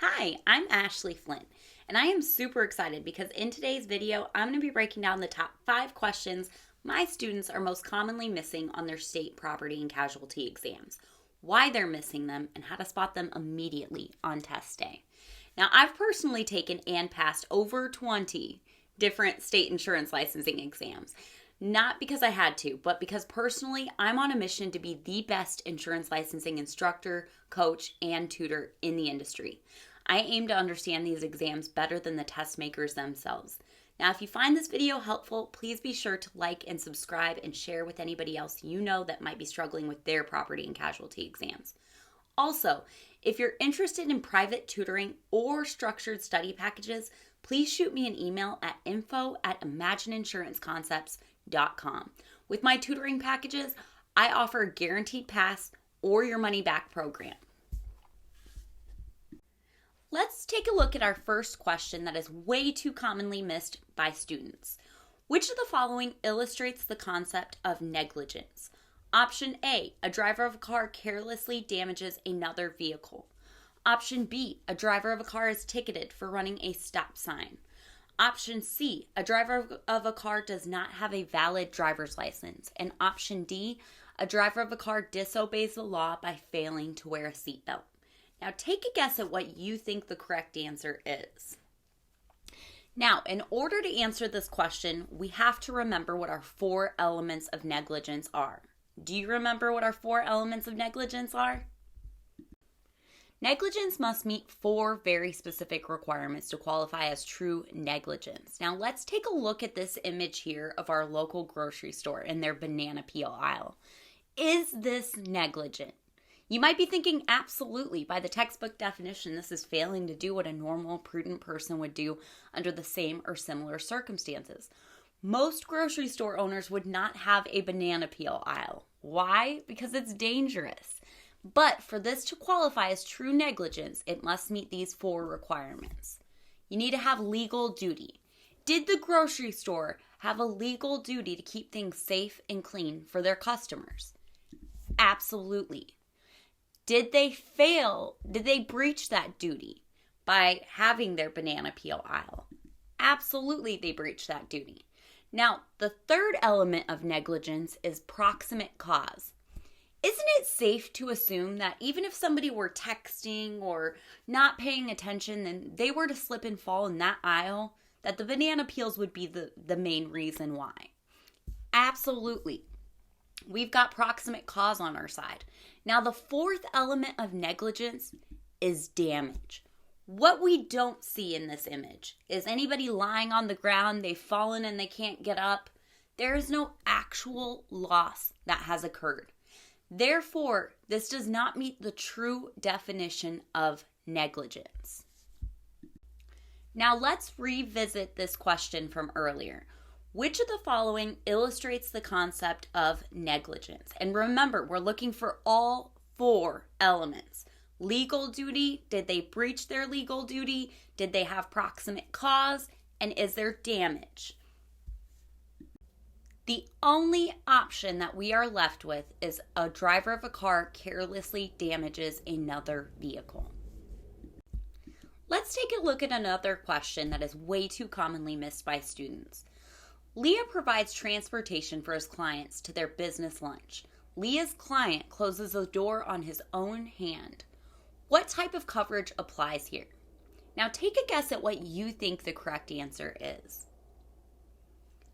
Hi, I'm Ashley Flint, and I am super excited because in today's video, I'm going to be breaking down the top 5 questions my students are most commonly missing on their state property and casualty exams, why they're missing them, and how to spot them immediately on test day. Now, I've personally taken and passed over 20 different state insurance licensing exams. Not because I had to, but because personally, I'm on a mission to be the best insurance licensing instructor, coach, and tutor in the industry. I aim to understand these exams better than the test makers themselves. Now, if you find this video helpful, please be sure to like and subscribe and share with anybody else you know that might be struggling with their property and casualty exams. Also, if you're interested in private tutoring or structured study packages, please shoot me an email at info@imagineinsuranceconcepts.com. With my tutoring packages, I offer a guaranteed pass or your money back program. Let's take a look at our first question that is way too commonly missed by students. Which of the following illustrates the concept of negligence? Option A, a driver of a car carelessly damages another vehicle. Option B, a driver of a car is ticketed for running a stop sign. Option C, a driver of a car does not have a valid driver's license. And option D, a driver of a car disobeys the law by failing to wear a seatbelt. Now take a guess at what you think the correct answer is. Now, in order to answer this question, we have to remember what our 4 elements of negligence are. Do you remember what our 4 elements of negligence are? Negligence must meet 4 very specific requirements to qualify as true negligence. Now, let's take a look at this image here of our local grocery store in their banana peel aisle. Is this negligent? You might be thinking, absolutely. By the textbook definition, this is failing to do what a normal, prudent person would do under the same or similar circumstances. Most grocery store owners would not have a banana peel aisle. Why? Because it's dangerous. But for this to qualify as true negligence, it must meet these 4 requirements. You need to have legal duty. Did the grocery store have a legal duty to keep things safe and clean for their customers? Absolutely. Did they fail? Did they breach that duty by having their banana peel aisle? Absolutely, they breached that duty. Now, the third element of negligence is proximate cause. Isn't it safe to assume that even if somebody were texting or not paying attention and they were to slip and fall in that aisle, that the banana peels would be the main reason why? Absolutely. We've got proximate cause on our side. Now, the 4th element of negligence is damage. What we don't see in this image is anybody lying on the ground, they've fallen and they can't get up. There is no actual loss that has occurred. Therefore, this does not meet the true definition of negligence. Now, let's revisit this question from earlier. Which of the following illustrates the concept of negligence? And remember, we're looking for all 4 elements. Legal duty, did they breach their legal duty? Did they have proximate cause? And is there damage? The only option that we are left with is a driver of a car carelessly damages another vehicle. Let's take a look at another question that is way too commonly missed by students. Leah provides transportation for his clients to their business lunch. Leah's client closes the door on his own hand. What type of coverage applies here? Now take a guess at what you think the correct answer is.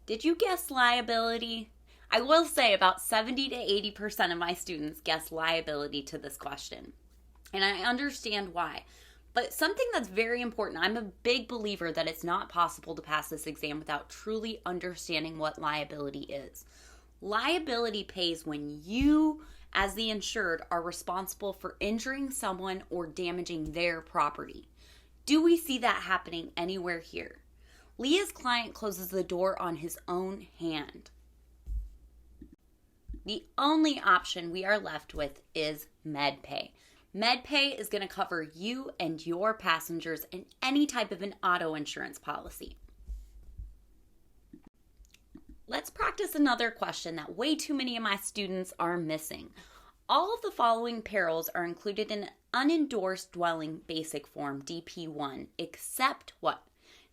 Did you guess liability? I will say about 70 to 80% of my students guess liability to this question. And I understand why. But something that's very important, I'm a big believer that it's not possible to pass this exam without truly understanding what liability is. Liability pays when you, as the insured, are responsible for injuring someone or damaging their property. Do we see that happening anywhere here? Leah's client closes the door on his own hand. The only option we are left with is MedPay. MedPay is going to cover you and your passengers in any type of an auto insurance policy. Let's practice another question that way too many of my students are missing. All of the following perils are included in unendorsed dwelling basic form, DP1, except what?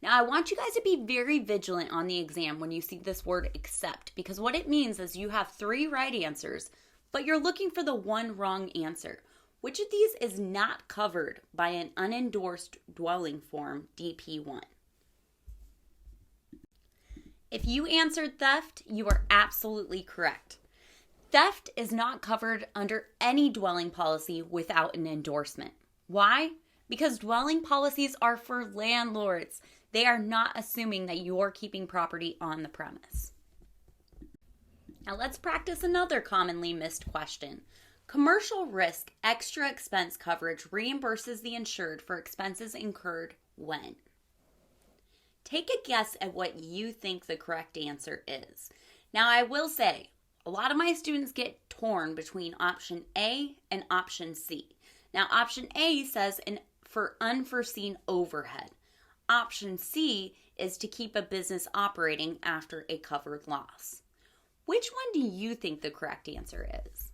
Now, I want you guys to be very vigilant on the exam when you see this word except, because what it means is you have 3 right answers, but you're looking for the one wrong answer. Which of these is not covered by an unendorsed dwelling form, DP1? If you answered theft, you are absolutely correct. Theft is not covered under any dwelling policy without an endorsement. Why? Because dwelling policies are for landlords. They are not assuming that you're keeping property on the premise. Now let's practice another commonly missed question. Commercial risk extra expense coverage reimburses the insured for expenses incurred when? Take a guess at what you think the correct answer is. Now, I will say, a lot of my students get torn between option A and option C. Now, option A says for unforeseen overhead. Option C is to keep a business operating after a covered loss. Which one do you think the correct answer is?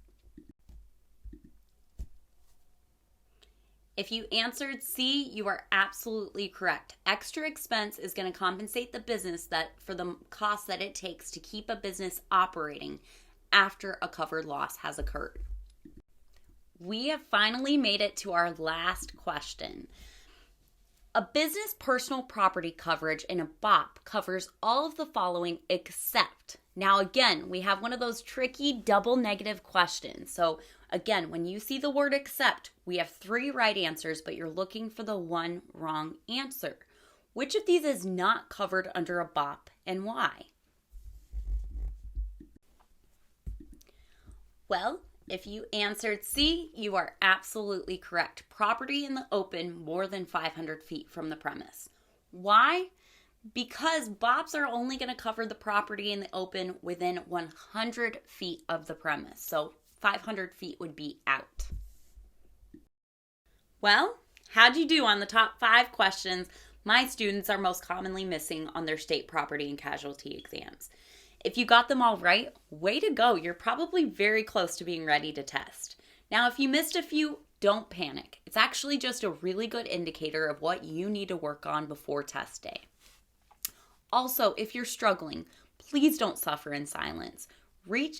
If you answered C, you are absolutely correct. Extra expense is going to compensate the business for the cost that it takes to keep a business operating after a covered loss has occurred. We have finally made it to our last question. A business personal property coverage in a BOP covers all of the following except. Now again, we have one of those tricky double negative questions. So again, when you see the word except, we have 3 right answers, but you're looking for the one wrong answer. Which of these is not covered under a BOP and why? Well, if you answered C, you are absolutely correct. Property in the open more than 500 feet from the premise. Why? Because BOPs are only going to cover the property in the open within 100 feet of the premise. So 500 feet would be out. Well, how'd you do on the top 5 questions my students are most commonly missing on their state property and casualty exams? If you got them all right, way to go. You're probably very close to being ready to test. Now, if you missed a few, don't panic. It's actually just a really good indicator of what you need to work on before test day. Also, if you're struggling, please don't suffer in silence.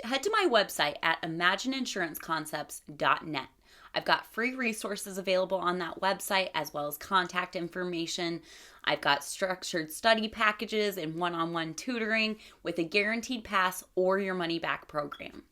Head to my website at imagineinsuranceconcepts.net. I've got free resources available on that website as well as contact information. I've got structured study packages and one-on-one tutoring with a guaranteed pass or your money back program.